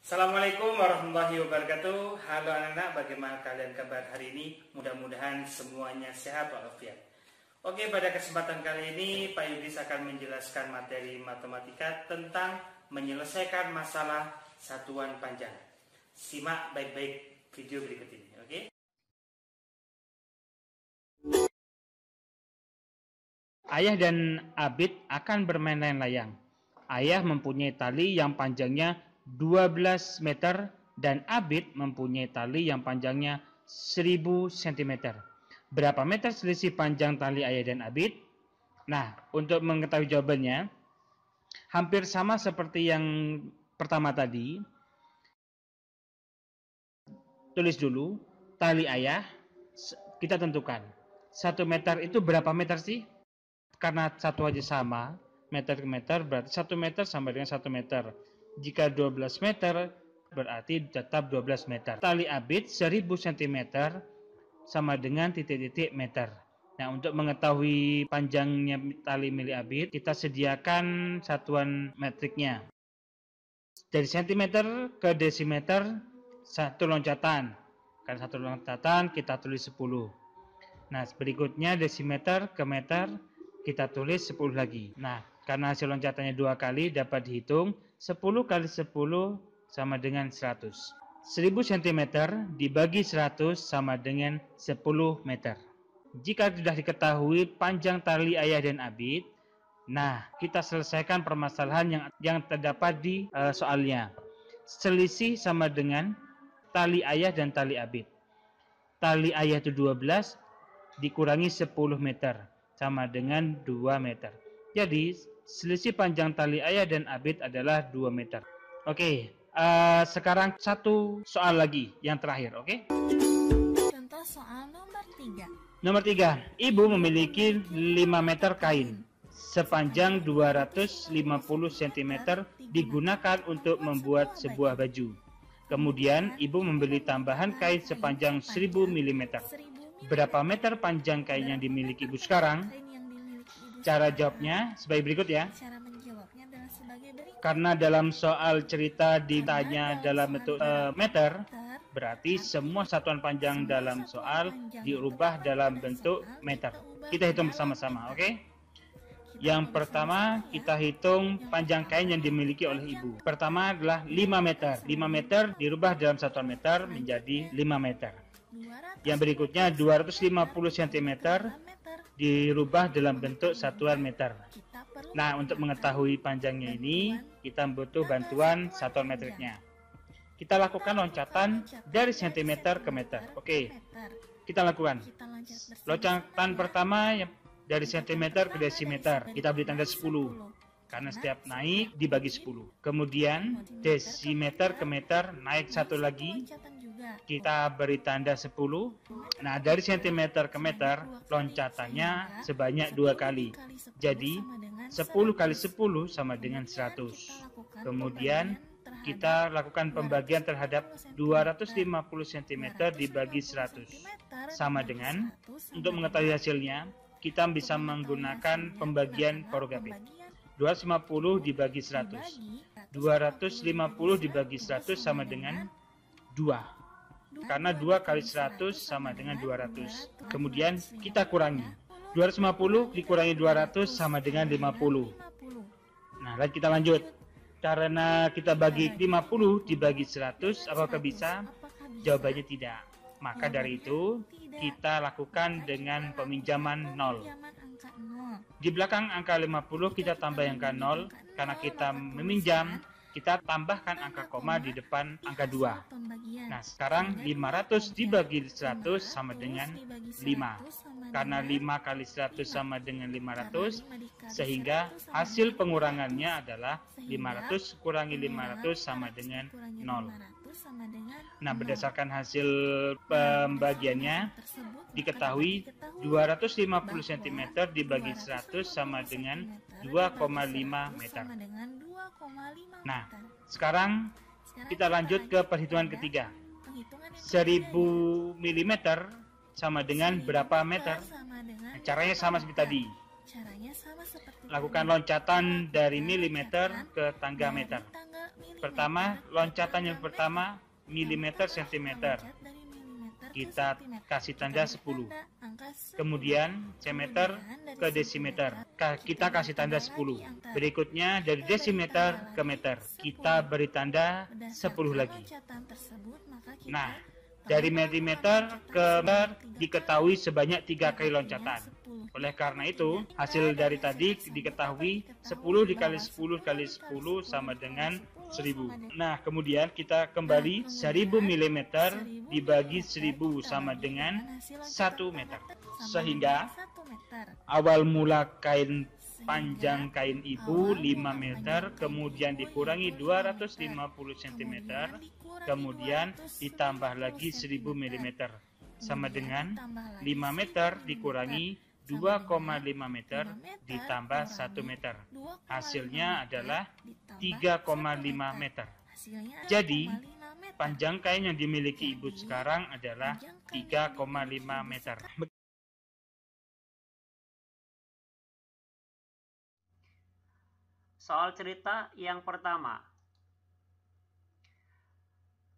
Assalamualaikum warahmatullahi wabarakatuh. Halo anak-anak, bagaimana kalian kabar hari ini? Mudah-mudahan semuanya sehat walafiat. Oke, pada kesempatan kali ini Pak Yudis akan menjelaskan materi matematika tentang menyelesaikan masalah satuan panjang. Simak baik-baik video berikut ini, oke? Ayah dan Abid akan bermain layang-layang. Ayah mempunyai tali yang panjangnya 12 meter dan Abid mempunyai tali yang panjangnya 1000 cm. Berapa meter selisih panjang tali ayah dan Abid? Nah, untuk mengetahui jawabannya, hampir sama seperti yang pertama tadi. Tulis dulu, tali ayah, kita tentukan. 1 meter itu berapa meter sih? Karena satu aja sama, meter ke meter, berarti 1 meter sama dengan 1 meter. Jika 12 meter, berarti tetap 12 meter. Tali Abid 1000 cm sama dengan titik-titik meter. Nah, untuk mengetahui panjangnya tali milik Abid, kita sediakan satuan metriknya. Dari cm ke desimeter, satu loncatan. Karena satu loncatan, kita tulis 10. Nah, berikutnya desimeter ke meter, kita tulis 10 lagi. Nah, karena hasil loncatannya 2 kali dapat dihitung, 10 kali 10 sama dengan 100. 1000 cm dibagi 100 sama dengan 10 meter. Jika sudah diketahui panjang tali ayah dan Abid, nah, kita selesaikan permasalahan yang terdapat di soalnya. Selisih sama dengan tali ayah dan tali Abid. Tali ayah itu 12 dikurangi 10 meter. Sama dengan 2 meter. Jadi, selisih panjang tali ayah dan Abid adalah 2 meter. Oke, sekarang satu soal lagi, yang terakhir, oke? Contoh soal nomor 3. Nomor 3, ibu memiliki 5 meter kain. Sepanjang 250 cm digunakan untuk membuat sebuah baju. Kemudian, ibu membeli tambahan kain sepanjang 1000 mm. Berapa meter panjang kain yang dimiliki ibu sekarang? Cara jawabnya sebagai berikut ya. Cara menjawabnya adalah sebagai berikut. Karena dalam soal cerita ditanya dalam bentuk meter, berarti semua satuan panjang dalam soal diubah dalam bentuk meter. Kita hitung bersama-sama, oke? Yang pertama, kita hitung panjang kain yang dimiliki oleh ibu. Pertama adalah 5 meter. 5 meter dirubah dalam satuan meter menjadi 5 meter. Yang berikutnya 250 cm dirubah dalam bentuk satuan meter. Nah, untuk mengetahui panjangnya ini, kita butuh bantuan satuan metriknya. Kita lakukan loncatan dari cm ke meter. Oke, kita lakukan. Loncatan pertama dari cm ke desimeter. Kita beri tanda 10. Karena setiap naik dibagi 10. Kemudian desimeter ke meter naik satu lagi. Kita beri tanda 10. Nah, dari cm ke meter loncatannya sebanyak 2 kali. Jadi 10 kali 10 sama dengan 100. Kemudian kita lakukan pembagian terhadap 250 cm dibagi 100. Sama dengan, untuk mengetahui hasilnya, kita bisa menggunakan pembagian Forgapit. 250 dibagi 100. 250 dibagi 100 sama dengan 2. Karena 2 kali 100 sama dengan 200. Kemudian kita kurangi. 250 dikurangi 200 sama dengan 50. Nah, kita lanjut. Karena kita bagi 50 dibagi 100, apakah bisa? Jawabannya tidak. Maka dari itu, kita lakukan dengan peminjaman 0. Di belakang angka 50 kita tambah angka 0. Karena kita meminjam, kita tambahkan angka koma di depan angka 2. Nah, sekarang 500 dibagi 100 sama dengan 5. Karena 5 kali 100 sama dengan 500, sehingga hasil pengurangannya adalah 500 kurangi 500 sama dengan 0. Nah, berdasarkan hasil pembagiannya, diketahui 250 cm dibagi 100 sama dengan 2,5 meter. Nah, sekarang kita lanjut ke perhitungan ketiga. 1000 mm sama dengan berapa meter? Nah, caranya sama seperti tadi. Caranya sama seperti Lakukan tadi. loncatan dari Kita milimeter loncatan ke tangga dari meter. tangga milimeter Pertama, ke loncatan yang tangga pertama meter. milimeter Yang pertama, sentimeter. loncat dari milimeter ke Kita sentimeter. kasih Kita tanda beri 10. tanda angka 10. Kemudian semeter Kemudian dari ke desimeter. sentimeter, Kita beri kasih tanda lagi 10. angka. Berikutnya dari Kita beri desimeter tanda ke lagi meter. 10. Kita beri tanda 10 Berdasarkan lagi. loncatan tersebut, maka kita Nah, tahu dari bahwa milimeter loncatan ke meter sebanyak 3 diketahui kali, sebanyak 3 kali yang loncatan. artinya 10. Oleh karena itu, Sehingga hasil dari tadi tersebut diketahui dapat 10 diketahui dikali bahwa 10 kali 10 sama dikali dengan 10 1000. sama dengan- Nah, kemudian kita kembali Nah, 1000 kemudian mm 1000 dibagi milimeter 1000 kita sama bagi dengan hasil 1 loncatan meter. sama Sehingga dengan 1 meter. awal mula kain Sehingga panjang kain ibu awal 5 mula meter, panjang kain kemudian ibu dikurangi yaitu 250 cm, dikurangi kemudian 250 ditambah lagi 1000 mm, sama Kemudian dengan ditambah lagi 5 meter 1000 dikurangi sama 2,5 meter 5 meter ditambah kurangi 1 meter. 2,5 Hasilnya meter adalah ditambah 3,5 1 meter. Hasilnya Jadi, 3,5 meter. panjang kain yang dimiliki ibu Jadi, sekarang adalah panjang kain yang 3,5 dimiliki ibu meter. Soal cerita yang pertama.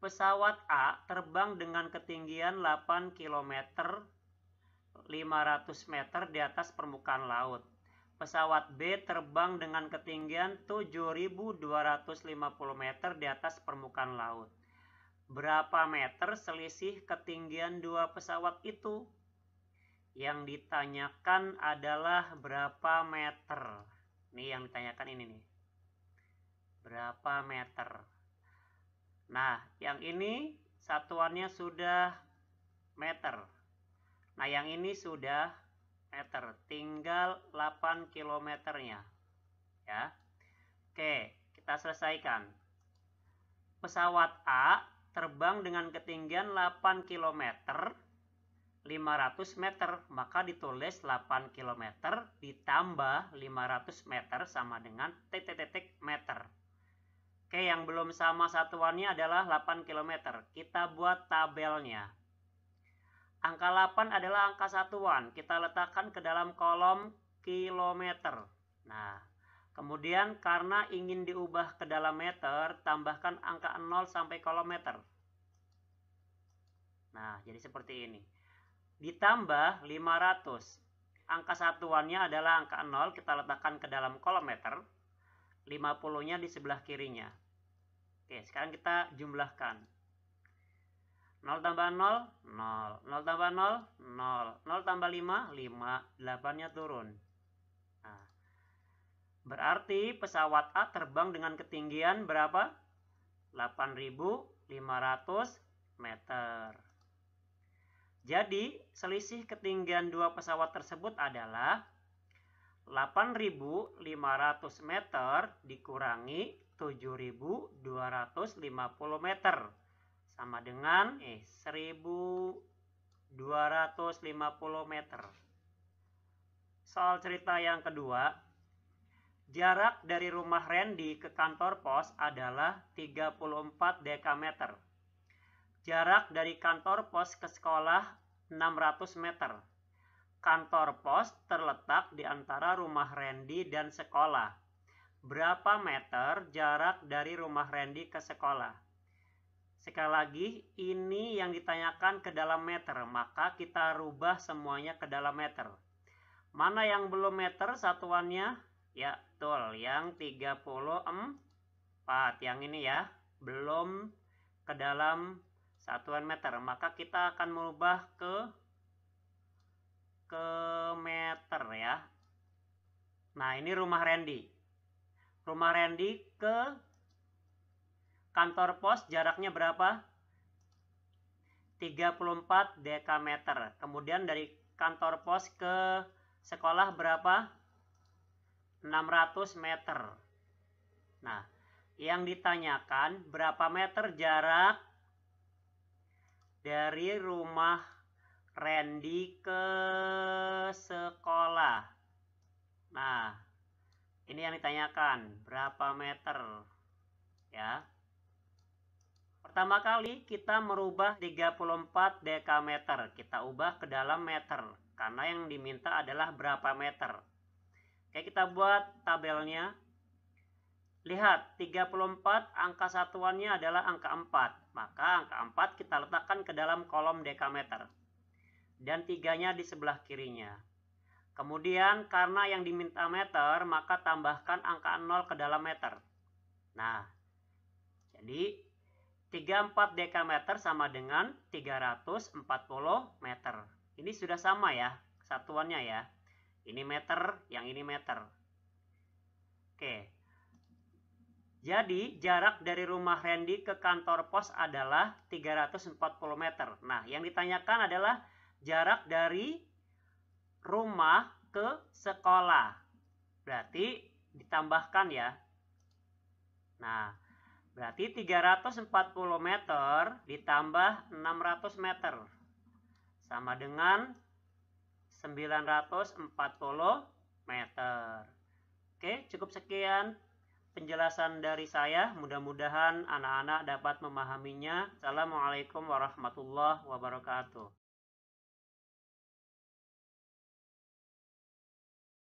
Pesawat A terbang dengan ketinggian 8 km 500 meter di atas permukaan laut. Pesawat B terbang dengan ketinggian 7.250 meter di atas permukaan laut. Berapa meter selisih ketinggian dua pesawat itu? Yang ditanyakan adalah berapa meter. Nih yang ditanyakan ini nih. Berapa meter? Nah, yang ini satuannya sudah meter. Nah, yang ini sudah meter. Tinggal 8 kilometernya. Ya. Oke, kita selesaikan. Pesawat A terbang dengan ketinggian 8 km 500 meter, maka ditulis 8 km ditambah 500 meter sama dengan titik-titik meter. Oke, yang belum sama satuannya adalah 8 km. Kita buat tabelnya. Angka 8 adalah angka satuan. Kita letakkan ke dalam kolom kilometer. Nah, kemudian karena ingin diubah ke dalam meter, tambahkan angka 0 sampai kolom meter. Nah, jadi seperti ini. Ditambah 500. Angka satuannya adalah angka 0, kita letakkan ke dalam kolom meter. 50-nya di sebelah kirinya. Oke, sekarang kita jumlahkan. 0 tambah 0, 0. 0 tambah 0, 0. 0 tambah 5, 5. 8-nya turun. Nah, berarti pesawat A terbang dengan ketinggian berapa? 8.500 meter. Jadi, selisih ketinggian dua pesawat tersebut adalah 8.500 meter dikurangi 7.250 meter sama dengan 1.250 meter. Soal cerita yang kedua, jarak dari rumah Randy ke kantor pos adalah 34 dekameter. Jarak dari kantor pos ke sekolah 600 meter. Kantor pos terletak di antara rumah Randy dan sekolah. Berapa meter jarak dari rumah Randy ke sekolah? Sekali lagi, ini yang ditanyakan ke dalam meter, maka kita rubah semuanya ke dalam meter. Mana yang belum meter satuannya? Ya, betul, yang 34. Yang ini ya, belum ke dalam satuan meter. Maka kita akan merubah ke meter ya. Nah, ini rumah Randy. Rumah Randy ke kantor pos jaraknya berapa? 34 dekameter. Kemudian dari kantor pos ke sekolah berapa? 600 meter. Nah, yang ditanyakan berapa meter jarak dari rumah Randy ke sekolah. Nah, ini yang ditanyakan, berapa meter? Ya. Pertama kali kita merubah 34 dekameter. Kita ubah ke dalam meter, karena yang diminta adalah berapa meter. Oke, kita buat tabelnya. Lihat, 34 angka satuannya adalah angka 4. Maka angka 4 kita letakkan ke dalam kolom dekameter. Dan 3-nya di sebelah kirinya. Kemudian karena yang diminta meter, maka tambahkan angka 0 ke dalam meter. Nah, jadi 34 dekameter sama dengan 340 meter. Ini sudah sama ya, satuannya ya. Ini meter, yang ini meter. Oke. Jadi jarak dari rumah Randy ke kantor pos adalah 340 meter. Nah, yang ditanyakan adalah jarak dari rumah ke sekolah. Berarti ditambahkan ya. Nah, berarti 340 meter ditambah 600 meter. Sama dengan 940 meter. Oke, cukup sekian penjelasan dari saya. Mudah-mudahan anak-anak dapat memahaminya. Assalamualaikum warahmatullahi wabarakatuh.